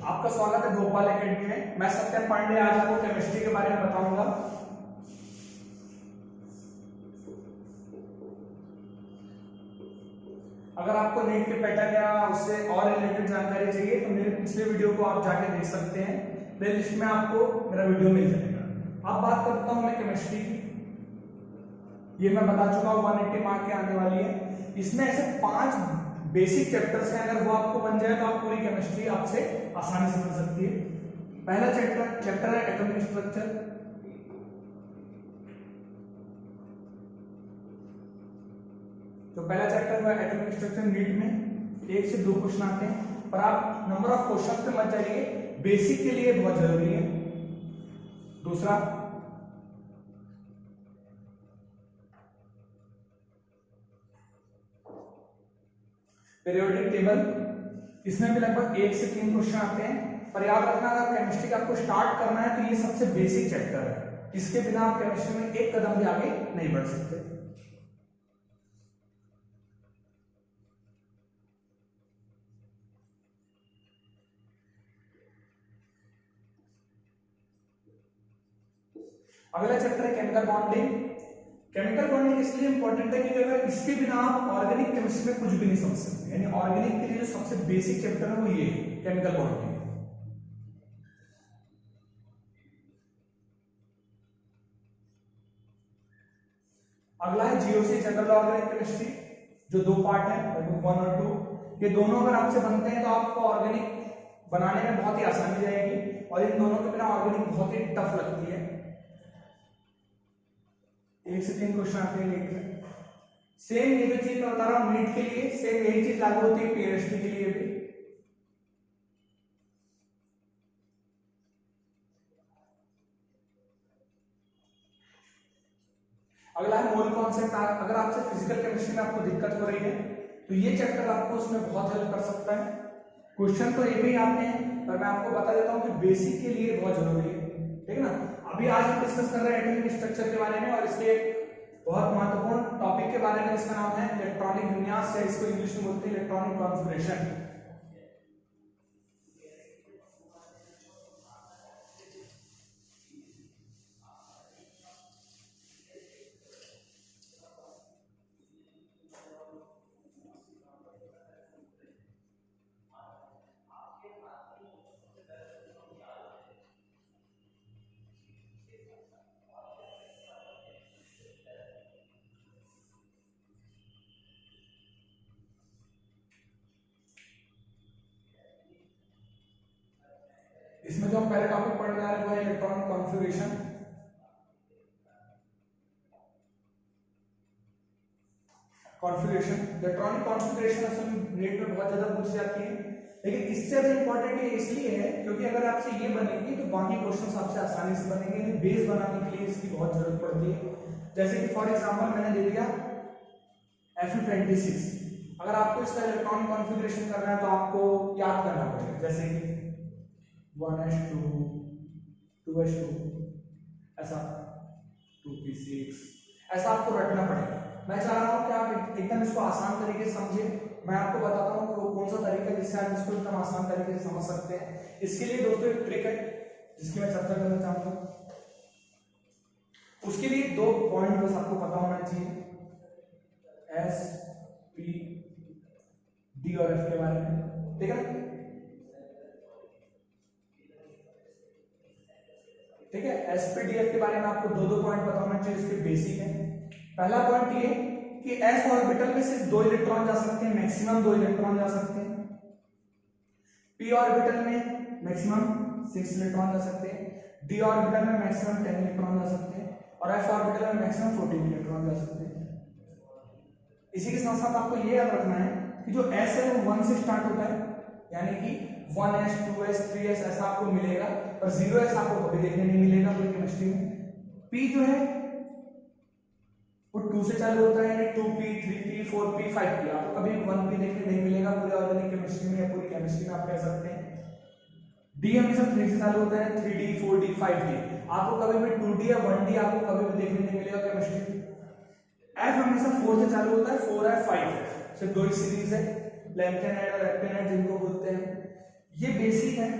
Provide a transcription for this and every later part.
आपका स्वागत है भोपाल एकेडमी में। मैं सत्यम पांडे आज आपको केमिस्ट्री के बारे में बताऊंगा। अगर आपको नीट के पैटर्न या उससे और रिलेटेड जानकारी चाहिए तो मेरे पिछले वीडियो को आप जाके देख सकते हैं। प्लेलिस्ट में आपको मेरा वीडियो मिल जाएगा। अब बात करता हूं मैं केमिस्ट्री की। ये मैं बता चुका हूं 180 मार्क के आने वाली है। इसमें ऐसे 5 बेसिक चैप्टर्स हैं, अगर वो आपको बन जाए तो आप पूरी केमिस्ट्री आपसे आसानी से बन सकती है। पहला चैप्टर है एटॉमिक स्ट्रक्चर। तो पहला चैप्टर है एटॉमिक स्ट्रक्चर। नीट में 1 से 2 क्वेश्चन आते हैं, पर आप नंबर ऑफ क्वेश्चंस पे मत जाइए, बेसिक के लिए बहुत जरूरी है। दूसरा पीरियोडिक टेबल। इसमें भी लगभग 1 से 3 क्वेश्चन आते हैं, पर याद रखना अगर केमिस्ट्री का आपको स्टार्ट करना है तो ये सबसे बेसिक चैप्टर है। इसके बिना आप केमिस्ट्री में एक कदम भी आगे नहीं बढ़ सकते। अगला चैप्टर है केमिकल बॉन्डिंग। केमिकल बॉन्डिंग इसलिए इंपॉर्टेंट है क्योंकि अगर इसके बिना आप ऑर्गेनिक केमिस्ट्री में कुछ भी नहीं समझ सकते। यानी ऑर्गेनिक के लिए जो सबसे बेसिक चैप्टर है वो ये केमिकल बॉन्डिंग। अगला है जीओसी जनरल ऑर्गेनिक केमिस्ट्री, जो 2 पार्ट है, 1 और 2। ये दोनों अगर आपसे बनते हैं तो आपको ऑर्गेनिक बनाने में बहुत ही आसानी जाएगी, और इन दोनों के बिना ऑर्गेनिक बहुत ही टफ लगती है। 1 से 3 क्वेश्चन आते हैं नीट में। सेम ये जो चीज मैं बता रहा हूं नीट के लिए, सेम यही चीज लागू होती है पीएचडी के लिए भी। अगला है मोल कॉन्सेप्ट। अगर आपसे फिजिकल केमिस्ट्री में आपको दिक्कत हो रही है तो ये चैप्टर आपको उसमें बहुत हेल्प कर सकता है। क्वेश्चन तो ये भी आते हैं, पर मैं आपको बता देता हूं कि बेसिक के लिए बहुत जरूरी है, ठीक है ना। अभी आज हम डिस्कस कर रहे हैं एटॉमिक स्ट्रक्चर के बारे में, और इसके बहुत महत्वपूर्ण टॉपिक के बारे में। इसका नाम है इलेक्ट्रॉनिक विन्यास, या इसको इंग्लिश में बोलते हैं इलेक्ट्रॉनिक कॉन्फ़िगरेशन। इसमें जो हम पहले टॉपिक पढ़ने जा रहे हैं वो है इलेक्ट्रॉनिक कॉन्फ़िगरेशन। इलेक्ट्रॉनिक कॉन्फ़िगरेशन असल में नीट में बहुत ज्यादा पूछी जाती है, लेकिन इससे ज्यादा इंपॉर्टेंट ये इसलिए है क्योंकि अगर आपसे ये बनेगी तो बाकी क्वेश्चंस आपसे आसानी से बनेंगे। बेस बनाने के लिए इसकी बहुत जरूरत पड़ती है। जैसे कि फॉर एग्जांपल मैंने दे दिया Fe26। अगर आपको इसका इलेक्ट्रॉनिक कॉन्फ़िगरेशन करना है तो आपको याद करना पड़ेगा, जैसे कि 1s2 2s2 ऐसा 2p6, ऐसा आपको रटना पड़ेगा। मैं चाह रहा हूं कि आप एकदम इसको आसान तरीके से समझे। मैं आपको बताता हूं कि वो कौन सा तरीका है जिससे आप इसको एकदम आसान तरीके से समझ सकते हैं। इसके लिए दोस्तों एक ट्रिक है जिसकी मैं चर्चा करना चाहूंगा। उसके लिए 2 पॉइंट बस आपको पता होना चाहिए, एस पी डी और एफ के बारे में, ठीक है। ठीक है, एसपीडीएफ के बारे में आपको 2 पॉइंट पता होना चाहिए, इसके बेसिक है। पहला पॉइंट ये कि एस ऑर्बिटल में सिर्फ 2 इलेक्ट्रॉन जा सकते हैं, मैक्सिमम 2 इलेक्ट्रॉन जा सकते हैं। पी ऑर्बिटल में मैक्सिमम 6 इलेक्ट्रॉन जा सकते हैं। डी ऑर्बिटल में मैक्सिमम 10 इलेक्ट्रॉन जा सकते हैं, और एफ ऑर्बिटल में मैक्सिमम 14 इलेक्ट्रॉन जा सकते हैं। इसी के साथ साथ आपको ये याद रखना है कि जो एस है वो 1 से स्टार्ट होता है, यानी कि 1s 2s 3s ऐसा आपको मिलेगा, पर 0s आपको कभी देखने नहीं मिलेगा पूरी केमिस्ट्री में। p जो है वो 2 से चालू होता है, यानी 2p 3p 4p 5p, आपको कभी 1p देखने नहीं मिलेगा पूरी ऑर्गेनिक केमिस्ट्री में या पूरी केमिस्ट्री में आप कह सकते हैं। d हमेशा 3 से चालू होता है, 3d 4d 5d, आपको कभी भी 2d या 1d आपको कभी भी देखने नहीं मिलेगा केमिस्ट्री में। f हमेशा 4 से चालू होता है, 4f 5f, सिर्फ 2 ही सीरीज है, लैम्पटन और एक्टिनाइड जिनको बोलते हैं। ये बेसिक है।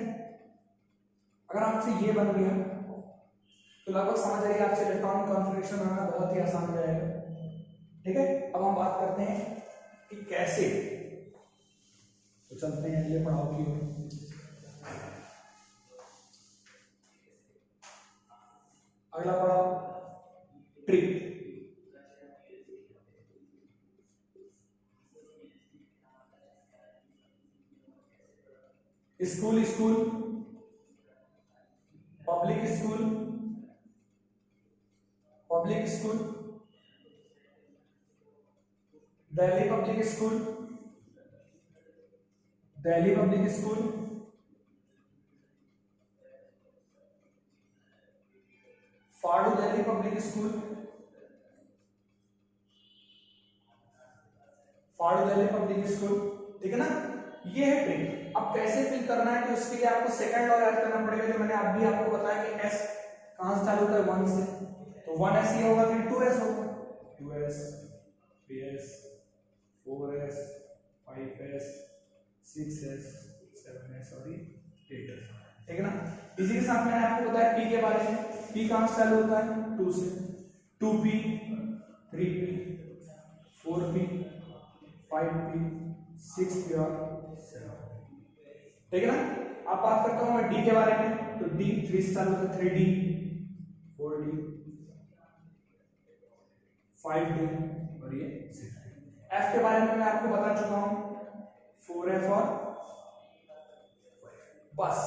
अगर आपसे ये बन गया तो लगभग समझ जाइए आपसे इलेक्ट्रॉनिक कॉन्फ़िगरेशन बनाना बहुत ही आसान हो जाएगा। ठीक है, अब हम बात करते हैं कि कैसे। तो चलते हैं ये पढ़ाओ की ओर। अगला पढ़ाओ trick. School school, public school public school, Delhi public school Delhi public school, फाड़ू दिल्ली पब्लिक स्कूल फाड़ू दिल्ली पब्लिक स्कूल। ठीक है ना, ये है ट्रिक। अब कैसे फिल करना है, तो इसके लिए आपको सेकंड लॉ याद करना पड़ेगा, जो मैंने अभी आपको बताया कि एस कहां से चालू होता है, 1 से। तो 1s ये होगा, फिर 2s होगा, 2s 3s 4s 5s 6s 7s और 8s। ठीक है ना, इसी के साथ मैंने आपको बताया p के बारे में। p कहां से चालू होता है, 2 से। 2p 3p 4p 5p 6p और 7p। ठीक है ना, अब बात करता हूं मैं d के बारे में। तो d 3 से चालू होता है, 3d 4d 5d और ये 6d। f के बारे में मैं आपको बता चुका हूं, 4f और 5। बस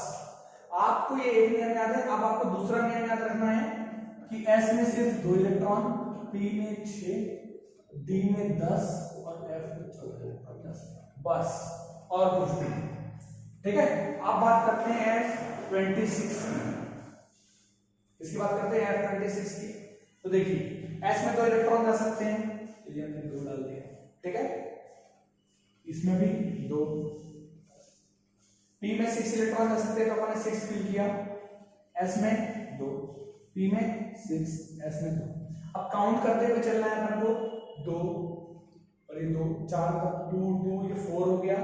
आपको ये एक नियम याद है। अब आपको दूसरा नियम याद रखना है कि s में सिर्फ 2 इलेक्ट्रॉन, p में 6, d में 10 और f में 14 इलेक्ट्रॉन, 10 बस, और कुछ नहीं। ठीक है, अब बात करते हैं F26 की। इसकी बात करते हैं F26 की। तो देखिए S में 2 इलेक्ट्रॉन जा सकते हैं, तो ये हमने 2 डाल दिया। ठीक है, इसमें भी 2। P में 6 इलेक्ट्रॉन जा सकते हैं, तो हमने 6 फिल किया। S में 2, P में 6, S में 2। अब काउंट करते हुए चलना है अपन को, 2 और ये 2 4 का 2 2, ये 4 हो गया,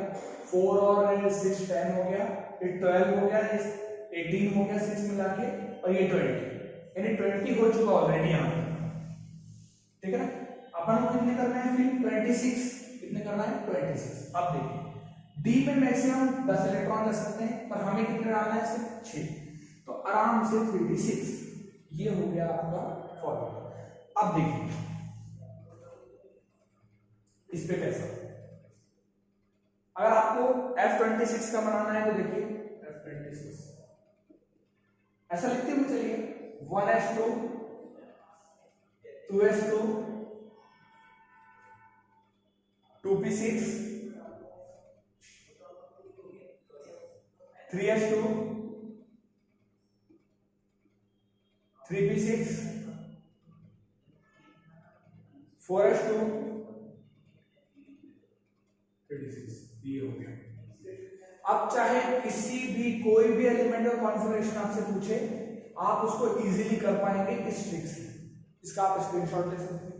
4 और 6 10 हो गया, ये 12 हो गया, ये 18 हो गया 6 मिला के, और ये 20, यानी 20 हो चुका ऑलरेडी यहाँ पे। ठीक है ना, अपन को कितने करना है फिर, 26। कितने करना है, 26। अब देखिए डी में मैक्सिमम 10 इलेक्ट्रॉन जा सकते हैं, पर हमें कितने डालना है, सिर्फ 6। तो आराम से 36 ये हो गया आपका फॉर्मूला। अब देखिए इस पे कैसा, अगर आपको F26 का बनाना है तो देखिए F26 ऐसा लिखते हुए चलिए, 1s2 2s2 2p6 3s2 3p6 4s2 36। ये हो गया। अब चाहे किसी भी कोई भी एलिमेंट का कॉन्फ़िगरेशन आपसे पूछे, आप उसको इजीली कर पाएंगे इस ट्रिक से। इसका आप स्क्रीनशॉट ले सकते हैं।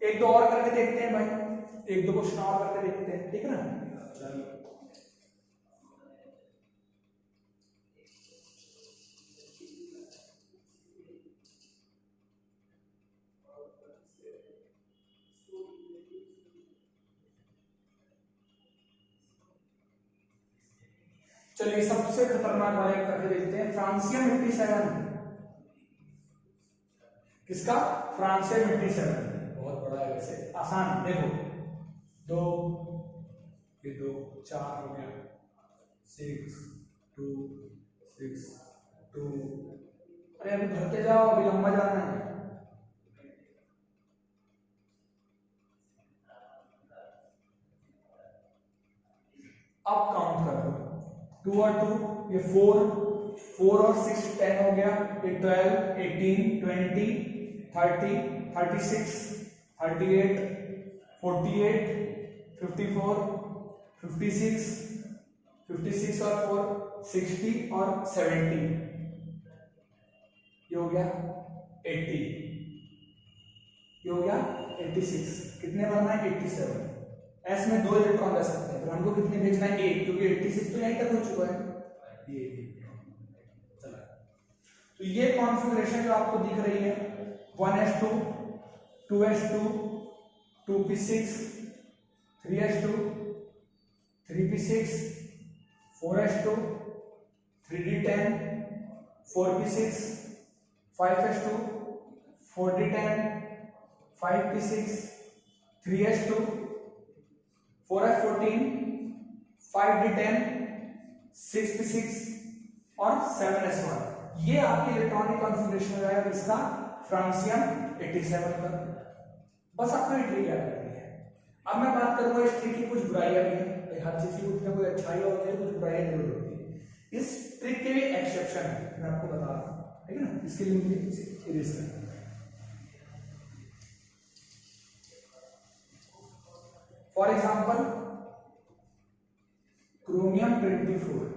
1 2 और करके देखते हैं भाई, 1 2 क्वेश्चन और करके देखते हैं। ठीक है ना, चलिए चलिए सबसे खतरनाक वाला एक करके देखते हैं, फ्रांसियम 87। किसका, फ्रांसियम 87। बहुत बड़ा है वैसे, आसान है। देखो 2 ये 2 4 हो गया, 6 2 6 2। अरे अभी भरते जाओ, अभी लंबा जाना है। अब काउंट कर दो, 2 और 2 ये 4 4 और 6 10 हो गया, ये 12 18 20 30 36 38 48 54 56 56 और 4 60 और 70, ये हो गया 80, ये हो गया 86। कितने भरना है, 87। एस में 2 इलेक्ट्रॉन रह सकते हैं, फिर हमको कितने भेजना है, 1, क्योंकि 86 तो यहीं तक हो चुका है। ये कॉन्फ़िगरेशन जो आपको दिख रही है 1s2 2s2 2p6 3s2 3p6 4s2 3d10 4p6 5s2 4d10 5p6 3s2 4f14 5d10 6p6 और 7s1। ये आपकी इलेक्ट्रॉनिक कॉन्फ़िगरेशन हो जाएगा इसका फ्रांसियम 87 का। बस आपको ये ट्रिक याद रखनी है। अब मैं बात करूंगा इस ट्रिक की कुछ बुराइयां भी हैं। हर चीज की कुछ ना कोई अच्छाई होती है, कुछ बुराइयां जरूर होती है। इस ट्रिक के भी एक्सेप्शन है, मैं आपको बता रहा हूं, ठीक है ना। इसके लिए मुझे इसे इरेज करना है। फॉर एग्जाम्पल क्रोमियम 24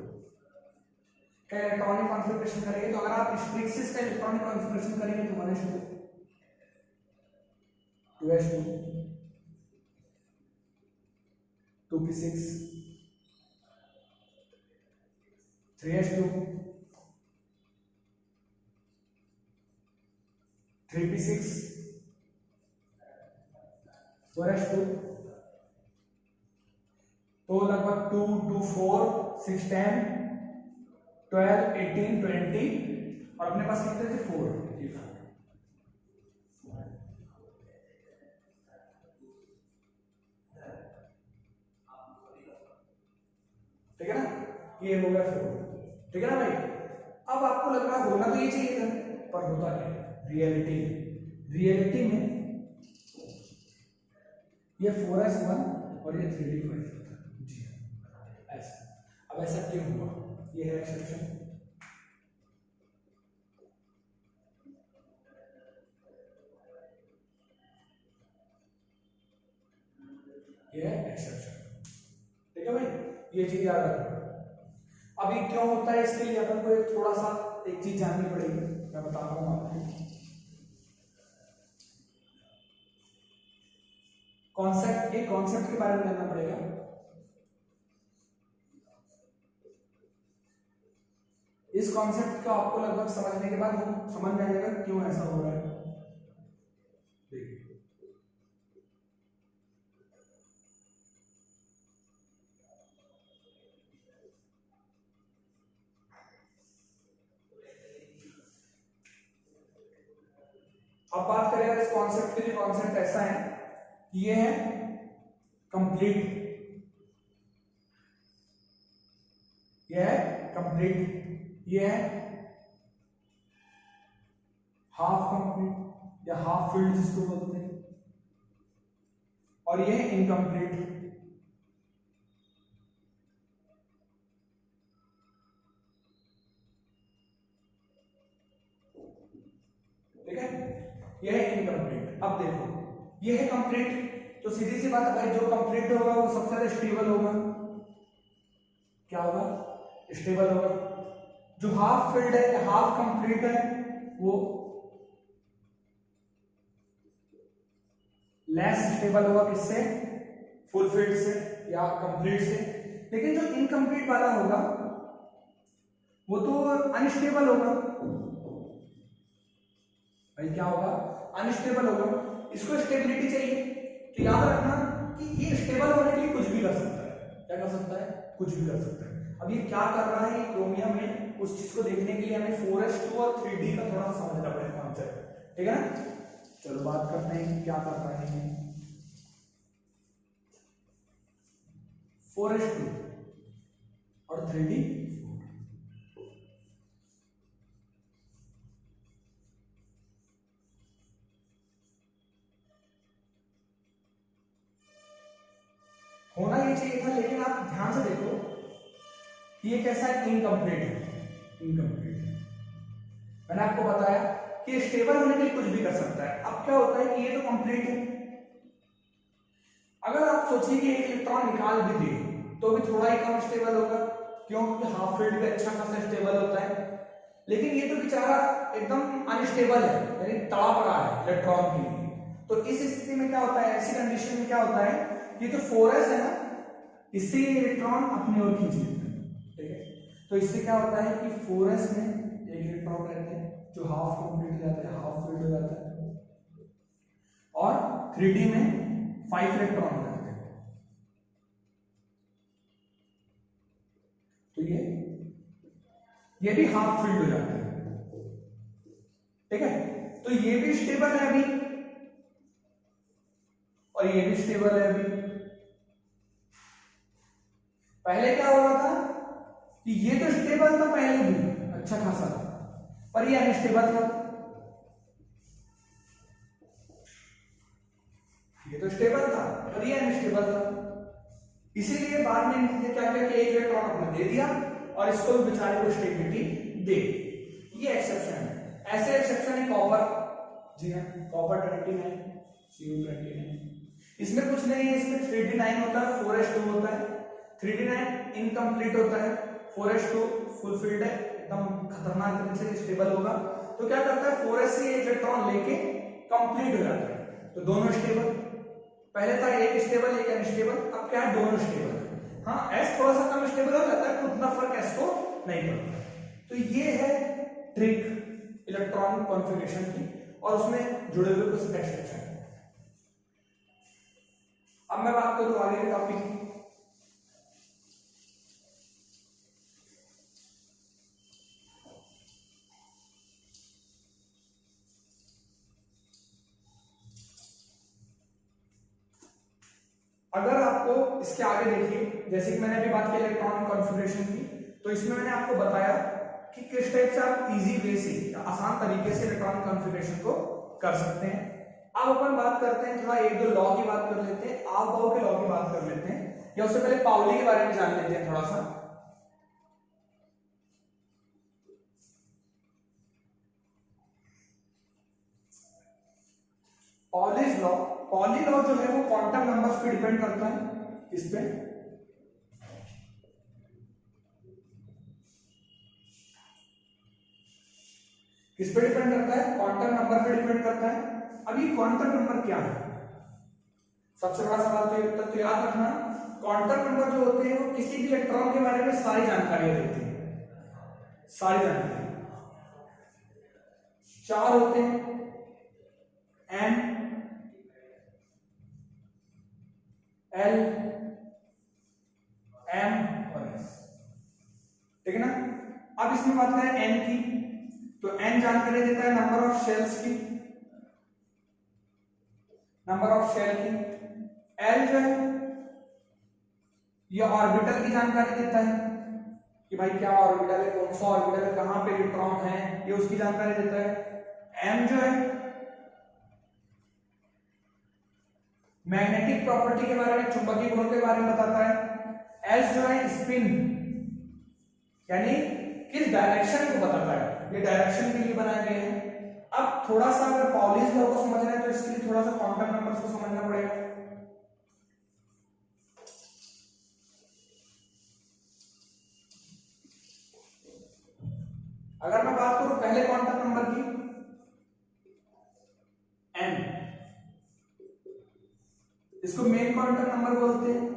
का इलेक्ट्रॉनिक कॉन्फ़िगरेशन करेंगे, तो अगर आप इस ट्रिक से इसका इलेक्ट्रॉनिक कॉन्फ़िगरेशन करेंगे तो 1s2 2s2 2p6 3s2 3p6 4s2, तो लगभग 2 2 4 6 10 12 18 20 और अपने पास कितने थे 4। ठीक है ना, ये हो गया 4। ठीक है ना भाई। अब आपको लग रहा है होना तो ये चाहिए था, पर होता क्या है रियलिटी में ये 4s1 और ये 3d5 होता है जी ऐसा। अब ऐसा क्यों हुआ, ये है एक्सेप्शन। ये है एक्सेप्शन, ठीक है भाई, ये चीज याद रखना। अब ये क्यों होता है, इसके लिए अपन को थोड़ा सा एक चीज जाननी पड़ेगी, मैं बता रहा हूं आपको। कॉन्सेप्ट, एक कॉन्सेप्ट के बारे में जानना पड़ेगा। इस कॉन्सेप्ट को आपको लगभग समझने के बाद हम समझ में आएगा क्यों ऐसा हो रहा है। देखिए अब बात करें इस कॉन्सेप्ट के लिए, कॉन्सेप्ट ऐसा है कि ये है कंप्लीट, ये है कंप्लीट, ये है हाफ कंप्लीट या हाफ फील्ड जिसको बोलते हैं, और ये है इनकम्प्लीट। ठीक है, ये है इनकम्प्लीट। अब देखो ये है कंप्लीट, तो सीधी सी बात है भाई, जो कंप्लीट होगा वो सबसे ज्यादा स्टेबल होगा। क्या होगा, स्टेबल होगा। जो हाफ फील्ड है, हाफ कंप्लीट है, वो लेस स्टेबल होगा। किससे, फुल फील्ड से या कंप्लीट से। लेकिन जो इनकम्प्लीट वाला होगा वो तो अनस्टेबल होगा भाई। क्या होगा, अनस्टेबल होगा। इसको स्टेबिलिटी चाहिए, तो याद रखना कि ये स्टेबल होने के लिए कुछ भी कर सकता है। क्या कर सकता है, कुछ भी कर सकता है। अब ये क्या कर रहा है, ये क्रोमियम में, उस चीज को देखने के लिए हमें 4s2 और 3d का थोड़ा सा समझना पड़ेगा कॉन्सेप्ट। ठीक है ना, चलो बात करते हैं क्या कर रहा है। 4s2 और 3d, होना ये चाहिए था, लेकिन आप ध्यान से देखो ये कैसा है, इनकम्प्लीट है। इनकम्प्लीट मैंने आपको बताया कि स्टेबल होने के लिए कुछ भी कर सकता है। अब क्या होता है कि ये तो कंप्लीट है। अगर आप सोचिए कि एक इलेक्ट्रॉन निकाल भी दे तो भी थोड़ा ही कम स्टेबल होगा, क्यों, क्योंकि हाफ फील्ड भी अच्छा खासा स्टेबल होता है। लेकिन ये तो बेचारा एकदम अनस्टेबल है, यानी तड़प रहा है इलेक्ट्रॉन के लिए। तो इस स्थिति में क्या होता है, ऐसी कंडीशन में क्या होता है, ये जो 4s है ना, इससे ये इलेक्ट्रॉन अपनी ओर खींच लेता है। ठीक है, तो इससे क्या होता है कि 4s में एक इलेक्ट्रॉन रहते हैं जो हाफ कंप्लीट हो जाता है, हाफ फिल्ड हो जाता है, और 3D में 5 इलेक्ट्रॉन हो जाते हैं। तो ये भी हाफ फिल्ड हो जाता है, ठीक है। तो ये भी स्टेबल है अभी, और ये भी स्टेबल है अभी। पहले क्या हो रहा था कि ये तो स्टेबल था पहले भी अच्छा खासा, पर ये अनस्टेबल था। ये तो स्टेबल था पर ये अनस्टेबल था, इसीलिए बाद में इन्होंने क्या किया कि एक इलेक्ट्रॉन अपना दे दिया और इसको भी बेचारे को स्टेबिलिटी दे दी। ये एक्सेप्शन है। ऐसे एक्सेप्शन है कॉपर, जी हाँ, कॉपर 29 Cu29, इसमें कुछ नहीं है, इसमें 3d9 होता है, 4s2 होता है। 3d9 इनकम्प्लीट होता है, 4s2 फुल फील्ड है, एकदम खतरनाक तरीके से स्टेबल होगा। तो क्या करता है 4s से एक इलेक्ट्रॉन लेके कंप्लीट हो जाता है, तो दोनों स्टेबल। पहले था एक स्टेबल एक अनस्टेबल, अब क्या है दोनों स्टेबल। हाँ, s थोड़ा सा कम स्टेबल हो जाता है तो उतना फर्क s को नहीं पड़ता। तो ये है ट्रिक इलेक्ट्रॉनिक कॉन्फ़िगरेशन की, और उसमें जुड़े हुए कुछ एक्सप्रेशन। अब मैं बात करूं आगे के टॉपिक की। अगर आपको इसके आगे देखिए, जैसे कि मैंने अभी बात की इलेक्ट्रॉनिक कॉन्फ़िगरेशन की, तो इसमें मैंने आपको बताया कि किस टाइप से आप इजी वे से या आसान तरीके से इलेक्ट्रॉनिक कॉन्फ़िगरेशन को कर सकते हैं। अब अपन बात करते हैं थोड़ा एक दो लॉ की बात कर लेते हैं, आव-भाव के लॉ की बात कर लेते हैं, या उससे पहले पाउली के बारे में जान लेते हैं थोड़ा सा। पॉलीज लॉ, पॉली लॉ जो है वो क्वांटम नंबर्स पे डिपेंड करता है। इस पे किस पे डिपेंड करता है? क्वांटम नंबर पे डिपेंड करता है। अब ये क्वांटम नंबर क्या है? सबसे बड़ा सवाल तो ये तक याद रखना, क्वांटम नंबर जो होते हैं वो किसी भी इलेक्ट्रॉन के बारे में सारी जानकारियां देते हैं, सारी जानकारी। 4 होते हैं, N, L, M और S, ठीक है ना। अब इसमें बात करें N की, तो N जानकारी देता है नंबर ऑफ शेल्स की, नंबर ऑफ शेल की। L जो है ये ऑर्बिटल की जानकारी देता है कि भाई क्या ऑर्बिटल है, कौन सा ऑर्बिटल है, कहां पे इलेक्ट्रॉन है, ये उसकी जानकारी देता है। M जो है मैग्नेटिक प्रॉपर्टी के बारे में, चुंबकीय गुणों के बारे में बताता है। S जो है स्पिन, यानी किस डायरेक्शन को बताता है, ये डायरेक्शन के लिए बनाए गए हैं। अब थोड़ा सा अगर पॉलीज लॉ को समझना है तो इसके लिए थोड़ा सा क्वांटम नंबर्स को समझना पड़ेगा। अगर मैं बात करूं पहले क्वांटम नंबर की, n, इसको मेन क्वांटम नंबर बोलते हैं।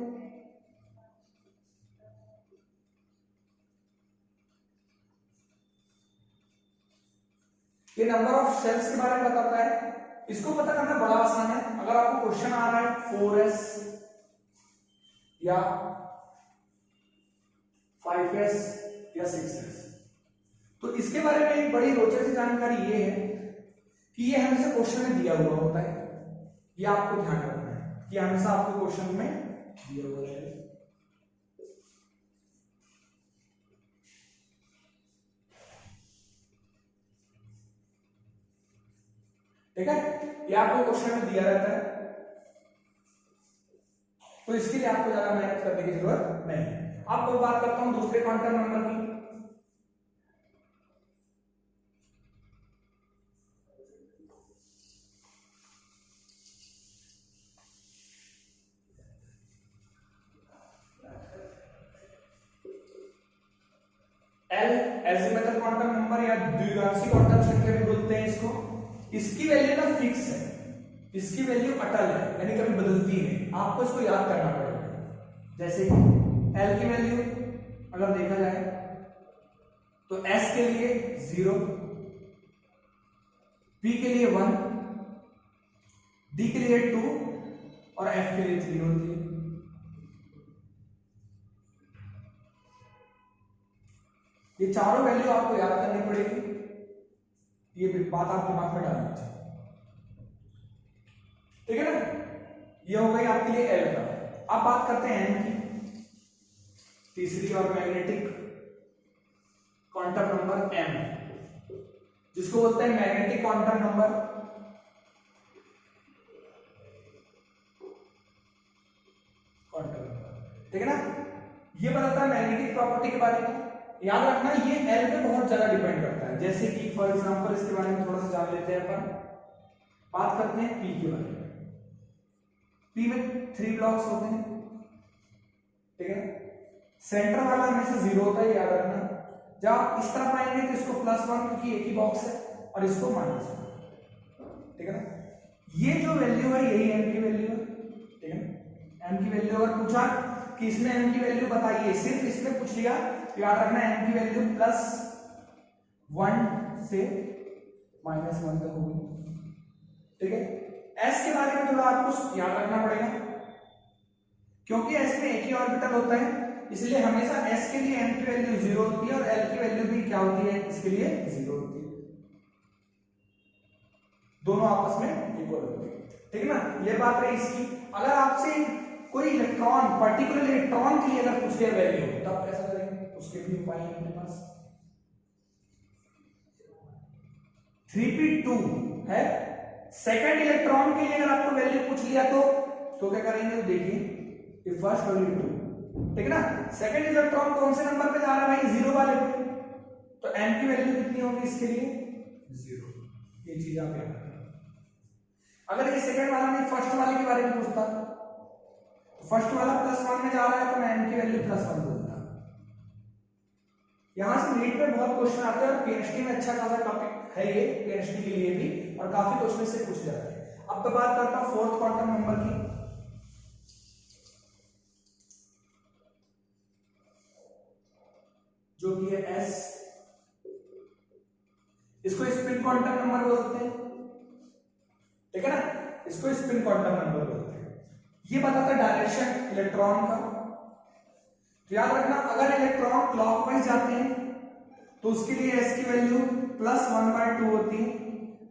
ये नंबर ऑफ शेल्स के बारे में बताता है। इसको पता करना बड़ा आसान है। अगर आपको क्वेश्चन आ रहा है 4s या 5s या 6s, तो इसके बारे में एक बड़ी रोचक सी जानकारी ये है कि ये हमेशा क्वेश्चन में दिया हुआ होता है। ये आपको ध्यान रखना है कि हमेशा आपको क्वेश्चन में दिया हुआ है। ठीक है, ये आपको क्वेश्चन में दिया रहता है, तो इसके लिए आपको ज्यादा मेहनत करने की जरूरत नहीं है। आपको बात करता हूं दूसरे क्वांटम नंबर की। L एजिमुथल क्वांटम नंबर या द्विघाषी क्वांटम संख्या भी बोलते हैं इसको। इसकी वैल्यू ना फिक्स है, इसकी वैल्यू अटल है, यानी कभी बदलती नहीं। आपको इसको याद करना पड़ेगा। जैसे L की वैल्यू अगर देखा जाए तो S के लिए 0, P के लिए 1, D के लिए 2 और F के लिए 3 होती है। ये चारों वैल्यू आपको याद करनी पड़ेगी, ये बात आप दिमाग में डालनी चाहिए, ठीक है ना। ये हो गई आपके लिए L का। अब बात करते हैं M की, तीसरी और मैग्नेटिक क्वांटम नंबर M, जिसको बोलते हैं मैग्नेटिक क्वांटम नंबर। ठीक है ना, ये बताता है मैग्नेटिक प्रॉपर्टी के बारे में। याद रखना ये L पे बहुत ज्यादा डिपेंड करता है। जैसे कि फॉर एग्जांपल इसके बारे में थोड़ा सा जान लेते हैं अपन। बात करते हैं P के बारे में। P में 3 ब्लॉक्स होते हैं, ठीक है। सेंटर वाला हमेशा 0 होता है, याद रखना। जब आप इस तरफ आएंगे तो इसको +1 क्योंकि एक ही बॉक्स है, और इसको -1, ठीक है ना। ये जो वैल्यू है यही M की वैल्यू है, ठीक है ना। M की वैल्यू अगर पूछा कि इसमें M की वैल्यू बताइए, सिर्फ इसमें पूछ लिया, याद रखना M की वैल्यू +1 से -1 तक होगी, ठीक है। S के बारे में थोड़ा आपको याद रखना पड़ेगा, क्योंकि S में एक ही ऑर्बिटल होता है, इसलिए हमेशा S के लिए M की वैल्यू 0 होती है और L की वैल्यू भी क्या होती है, इसके लिए 0 होती है। दोनों आपस में इक्वल होती है, ठीक है ना। ये बात है इसकी। अगर आपसे कोई इलेक्ट्रॉन, पर्टिकुलर इलेक्ट्रॉन के लिए अगर पूछ लिया वैल्यू, तो आप कैसा करेंगे, उसके भी उपाय हैं अपने पास। 3p2 है, सेकंड इलेक्ट्रॉन के लिए अगर आपको वैल्यू पूछ लिया तो क्या करेंगे, तो देखिए फर्स्ट वैल्यू 2, ठीक है ना। सेकंड इलेक्ट्रॉन कौन से नंबर पे जा रहा है भाई, 0 वाले पे, तो m की वैल्यू कितनी होगी इसके लिए, 0। ये चीज आप याद रखना। अगर ये सेकंड वाला नहीं फर्स्ट वाले के बारे में पूछता, तो फर्स्ट वाला +1 में जा रहा है तो मैं m की वैल्यू +1 बोलता। यहां से नीट में बहुत क्वेश्चन आते हैं और पीएचडी में अच्छा खासा टॉपिक है ये, पीएचडी के लिए भी, और काफी क्वेश्चन से पूछ जाते हैं। अब तो बात करता हूं फोर्थ क्वांटम नंबर की, जो कि है S। इसको स्पिन क्वांटम नंबर बोलते हैं, ठीक है ना। इसको स्पिन क्वांटम नंबर बोलते हैं। ये बताता है डायरेक्शन इलेक्ट्रॉन का। तो याद रखना, अगर इलेक्ट्रॉन क्लॉकवाइज जाते हैं तो उसके लिए S की वैल्यू +1/2 होती है।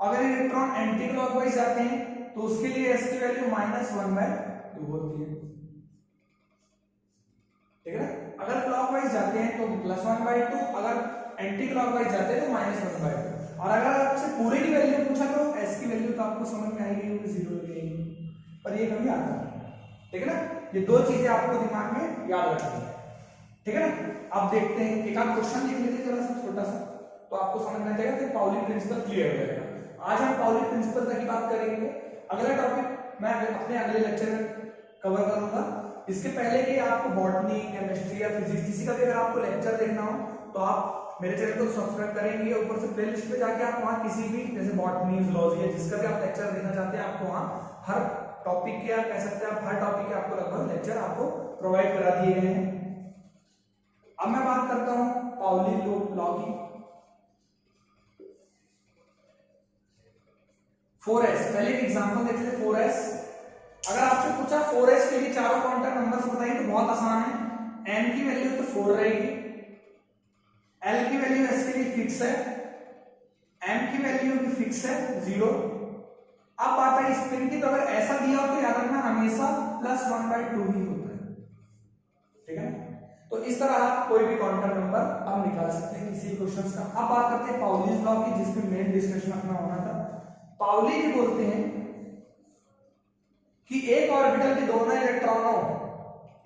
अगर इलेक्ट्रॉन एंटी क्लॉकवाइज जाते हैं तो उसके लिए S की वैल्यू -1/2 होती है, ठीक है ना। अगर क्लॉकवाइज जाते हैं तो +1/2, अगर एंटी क्लॉकवाइज जाते हैं तो -1/2। और अगर आपसे पूरे की वैल्यू पूछा तो S की वैल्यू तो आपको समझ में आएगी, 0 रहेगी, पर ये कभी आता नहीं, ठीक है ना। ये दो चीजें आपको दिमाग में याद रखनी है, ठीक है ना। अब देखते हैं, एक आध क्वेश्चन लिख लेते जरा सा छोटा सा, तो आपको समझ में आ जाएगा, फिर पाउली प्रिंसिपल क्लियर हो जाएगा। आज हम पाउली प्रिंसिपल तक की बात करेंगे। अगला टॉपिक मैं अपने अगले लेक्चर में कवर करूंगा। इसके पहले कि आपको बॉटनी, केमिस्ट्री या फिजिक्स किसी का भी अगर आपको लेक्चर देखना हो तो आप मेरे चैनल को सब्सक्राइब करेंगे, ऊपर से प्लेलिस्ट पे जाके आप वहां किसी भी, जैसे बॉटनी, जूलॉजी या जिसका भी आप लेक्चर देखना चाहते हैं, आपको वहां हर टॉपिक के, आप कह सकते हैं आप हर टॉपिक के आपको लगभग लेक्चर आपको प्रोवाइड करा दिए गए हैं। अब मैं बात करता हूं पाउली लॉ की। 4s, पहले एक एग्जांपल देख लेते हैं। 4s, अगर आपसे पूछा 4s के लिए चारों क्वांटम नंबर्स बताइए, तो बहुत आसान है। n की वैल्यू तो 4 रहेगी, l की वैल्यू s के लिए फिक्स है, m की वैल्यू भी फिक्स है 0। अब बात है स्पिन की, तो अगर ऐसा दिया हो तो याद रखना हमेशा +1/2 ही होता है, ठीक है। तो इस तरह आप कोई भी क्वांटम नंबर आप निकाल सकते हैं किसी क्वेश्चन का। अब बात करते हैं पाउलीज लॉ की, जिसमें मेन डिस्कशन अपना होना था। पाउली जी बोलते हैं कि एक ऑर्बिटल के दोनों इलेक्ट्रॉनों,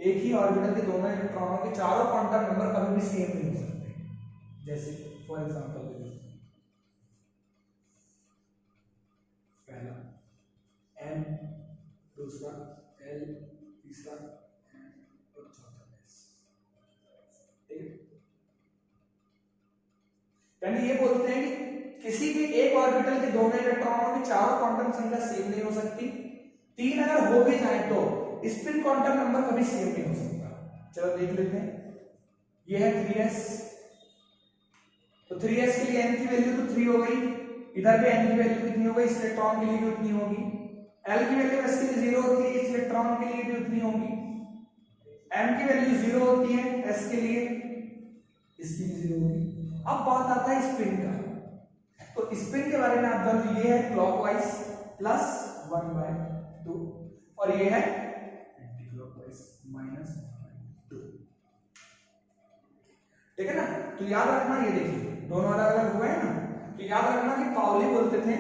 एक ही ऑर्बिटल के दोनों इलेक्ट्रॉनों के चारों क्वांटम नंबर कभी भी सेम नहीं हो सकते। जैसे फॉर एग्जांपल पहला m, दूसरा l, तीसरा m और चौथा s, ठीक है। यानी ये बोलते हैं कि किसी भी एक ऑर्बिटल के दोनों इलेक्ट्रॉनों की चारों क्वांटम संख्या सेम नहीं हो सकती। 3 अगर हो भी जाए तो स्पिन क्वांटम नंबर कभी सेम नहीं हो सकता। चलो देख लेते हैं। ये है 3s, तो 3s के लिए n की वैल्यू तो 3 हो गई, इधर भी n की वैल्यू कितनी हो गई, इस इलेक्ट्रॉन के लिए भी उतनी होगी। l की वैल्यू s के लिए 0 होती है, इस इलेक्ट्रॉन के लिए भी उतनी होगी। m की वैल्यू 0 होती है s के लिए, इसकी भी 0 होगी। अब बात आता है स्पिन का, तो स्पिन के बारे में आप जान लो, ये है क्लॉकवाइज प्लस 1/2 और ये है एंटी क्लॉकवाइज -1/2, ठीक है ना। तो याद रखना, ये देखिए दोनों अलग अलग हुए हैं ना, तो याद रखना कि पाउली बोलते थे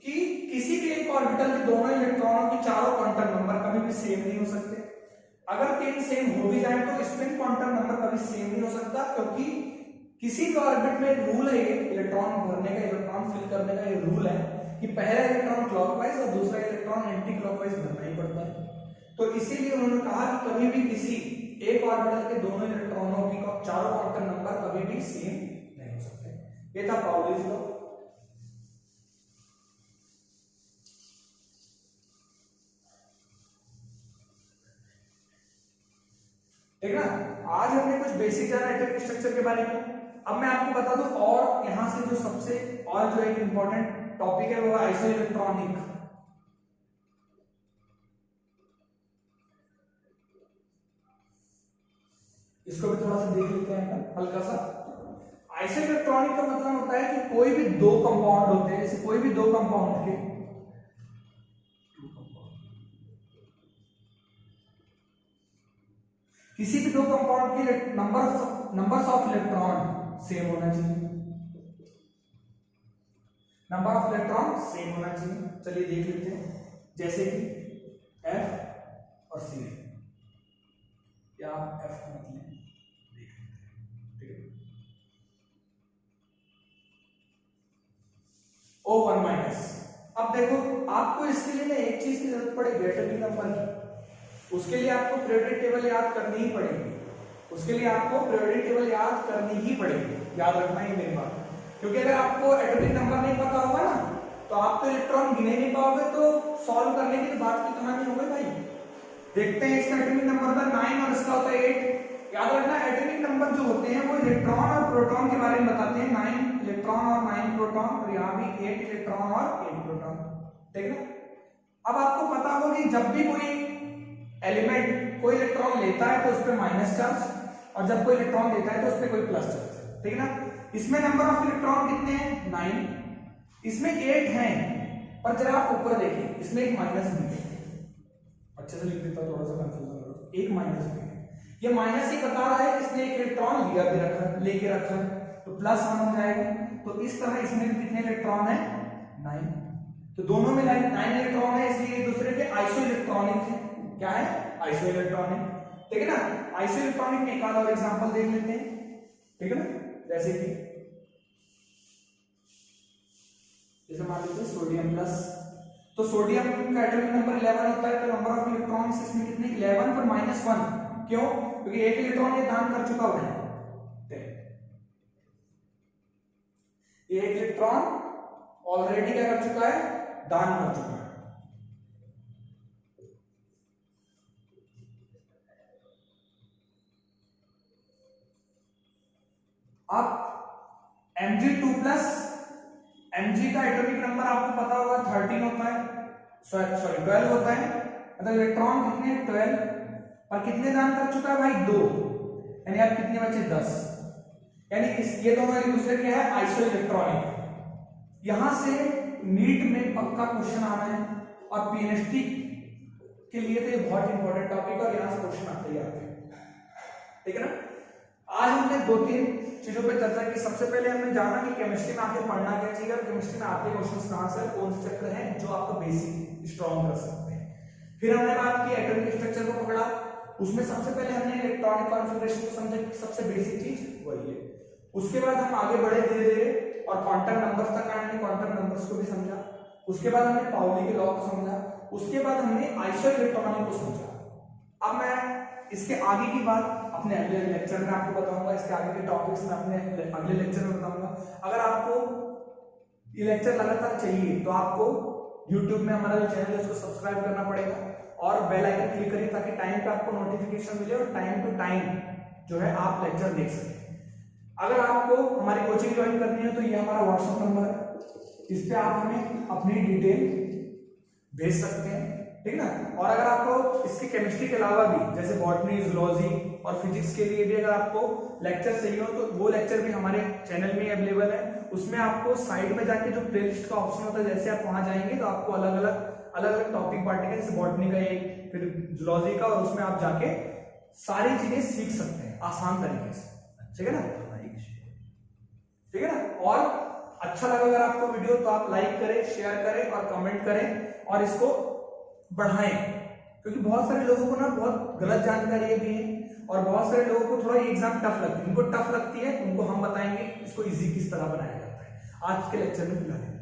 कि किसी भी एक ऑर्बिटल के दोनों इलेक्ट्रॉनों के चारों क्वांटम नंबर कभी भी सेम नहीं हो सकते। अगर तीन सेम हो भी जाए तो स्पिन क्वांटम नंबर कभी सेम नहीं हो सकता, क्योंकि किसी भी ऑर्बिट में रूल है, इलेक्ट्रॉन भरने का, इलेक्ट्रॉन फिल करने का ये रूल है कि पहला इलेक्ट्रॉन क्लॉकवाइज और दूसरा इलेक्ट्रॉन एंटी क्लॉकवाइज भरना ही पड़ता है। तो इसीलिए उन्होंने कहा कि कभी भी किसी एक ऑर्बिटल के दोनों इलेक्ट्रॉनों की चारों क्वांटम नंबर कभी भी सेम नहीं हो सकते। ये था पाउलीज लॉ। ठीक है ना। आज हमने कुछ बेसिक जाना एटॉमिक स्ट्रक्चर के बारे में। अब मैं आपको बता दूं, और यहां से जो सबसे और जो एक इंपॉर्टेंट टॉपिक है वो आइसोइलेक्ट्रॉनिक। इसको भी थोड़ा सा देख लेते हैं हल्का सा। आइसोइलेक्ट्रॉनिक का मतलब होता है कि कोई भी दो कंपाउंड होते हैं, जैसे कोई भी दो कंपाउंड के किसी भी दो कंपाउंड के नंबर्स ऑफ इलेक्ट्रॉन सेम होना चाहिए, नंबर ऑफ इलेक्ट्रॉन सेम होना चाहिए। चलिए देख लेते हैं, जैसे कि F और C, या F का मतलब देख लेते हैं, ठीक है। O1 minus. अब देखो, आपको इसके लिए ना एक चीज की जरूरत पड़ेगी, एटॉमिक नंबर की। उसके लिए आपको पीरियोडिक टेबल याद करनी ही पड़ेगी, उसके लिए आपको पीरियोडिक टेबल याद करनी ही पड़ेगी। याद रखना है मेरी बात, क्योंकि अगर आपको एटॉमिक नंबर नहीं पता होगा ना तो आप तो इलेक्ट्रॉन गिने नहीं पाओगे, तो सॉल्व करने की तो बात की कहानी हो गई भाई। देखते हैं, इसका एटॉमिक नंबर था 9 और इसका होता है 8। याद रखना, एटॉमिक नंबर जो होते हैं वो इलेक्ट्रॉन और प्रोटॉन के बारे में बताते हैं। 9 इलेक्ट्रॉन और 9 प्रोटॉन, और यहाँ भी 8 इलेक्ट्रॉन और 8 प्रोटॉन, ठीक है। अब आपको पता होगा कि जब भी कोई एलिमेंट कोई इलेक्ट्रॉन लेता है तो उस पर माइनस चार्ज, और जब कोई इलेक्ट्रॉन देता है तो उस पर कोई प्लस चार्ज, ठीक है ना। इसमें नंबर ऑफ इलेक्ट्रॉन कितने हैं, 9, इसमें 8 हैं, पर जरा आप ऊपर देखिए, इसमें एक माइनस भी है। अच्छे से लिख देता हूं, थोड़ा सा कंफ्यूजन हो रहा है, एक माइनस भी है। ये माइनस ही बता रहा है इसने एक इलेक्ट्रॉन लिया भी रखा, लेके रखा, तो प्लस 1 हो जाएगा। तो इस तरह इसमें भी कितने इलेक्ट्रॉन है, 9। तो दोनों में 9 इलेक्ट्रॉन है, इसलिए एक दूसरे के आइसो इलेक्ट्रॉनिक है। क्या है, आइसो इलेक्ट्रॉनिक, ठीक है ना। आइसो इलेक्ट्रॉनिक में एक आधा और एग्जांपल देख लेते हैं, ठीक है ना। जैसे मान लीजिए सोडियम प्लस, तो सोडियम का एटॉमिक नंबर 11 होता है, तो नंबर ऑफ इलेक्ट्रॉन्स इसमें कितने, 11 पर -1। क्यों, क्योंकि एक इलेक्ट्रॉन ये दान कर चुका हुआ है, ये एक इलेक्ट्रॉन ऑलरेडी क्या कर चुका है, दान कर चुका है। अब Mg2+, Mg का एटॉमिक नंबर आपको पता होगा 13 होता है, सॉरी 12 होता है, मतलब इलेक्ट्रॉन कितने 12, और कितने दान कर चुका है भाई, 2, यानी अब कितने बचे 10, यानी ये दोनों एक दूसरे के है आइसो इलेक्ट्रॉनिक। यहां से नीट में पक्का क्वेश्चन आना है, और पीएनएसटी के लिए तो ये बहुत इंपॉर्टेंट टॉपिक है, और यहां से क्वेश्चन आते ही आते हैं, ठीक है ना। आज हमने 2-3 चीजों पे चर्चा की। सबसे पहले हमने जाना कि केमिस्ट्री में आके पढ़ना क्या चाहिए, और केमिस्ट्री में आते क्वेश्चंस कहां से, कौन से चैप्टर हैं जो आपको बेसिक स्ट्रॉन्ग कर सकते हैं। फिर हमने बात की एटॉमिक स्ट्रक्चर को पकड़ा, उसमें सबसे पहले हमने इलेक्ट्रॉनिक कॉन्फ़िगरेशन को समझा, सबसे बेसिक चीज वही है। उसके बाद हम आगे बढ़े धीरे धीरे और क्वांटम नंबर्स तक आए, हमने क्वांटम नंबर्स को भी समझा। उसके बाद हमने पाउली के लॉ को समझा, उसके बाद हमने आइसो इलेक्ट्रॉनिक को समझा। अब मैं इसके आगे की बात अपने अगले लेक्चर में आपको बताऊंगा, इसके आगे के टॉपिक्स में अपने अगले लेक्चर में बताऊंगा। अगर आपको ये लेक्चर लगातार चाहिए तो आपको YouTube में हमारा जो चैनल है उसको सब्सक्राइब करना पड़ेगा, और बेल आइकन क्लिक करिए ताकि टाइम पे आपको नोटिफिकेशन मिले और टाइम टू टाइम जो है आप लेक्चर देख सकें। अगर आपको हमारी कोचिंग ज्वाइन करनी है तो ये हमारा व्हाट्सएप नंबर है, इस पे आप हमें अपनी डिटेल भेज सकते हैं, ठीक है ना। और अगर आपको इसके केमिस्ट्री के अलावा भी जैसे बॉटनी, जूलॉजी और फिजिक्स के लिए भी अगर आपको लेक्चर चाहिए हो तो वो लेक्चर भी हमारे चैनल में अवेलेबल है। उसमें आपको साइड में जाके जो प्लेलिस्ट का ऑप्शन होता है, जैसे आप वहां जाएंगे तो आपको अलग अलग टॉपिक बांटेंगे, जैसे बॉटनी का एक, फिर जूलॉजी का, और उसमें आप जाके सारी चीजें सीख सकते हैं आसान तरीके से, ठीक है ना, ठीक है ना। और अच्छा लगा अगर आपको वीडियो तो आप लाइक करें, शेयर करें और कमेंट करें और इसको बढ़ाएं, क्योंकि बहुत सारे लोगों को ना बहुत गलत जानकारी भी है और बहुत सारे लोगों को थोड़ा ये एग्जाम टफ लगती है, उनको टफ लगती है, उनको हम बताएंगे इसको इजी किस तरह बनाया जाता है आज के लेक्चर में फिलहाल।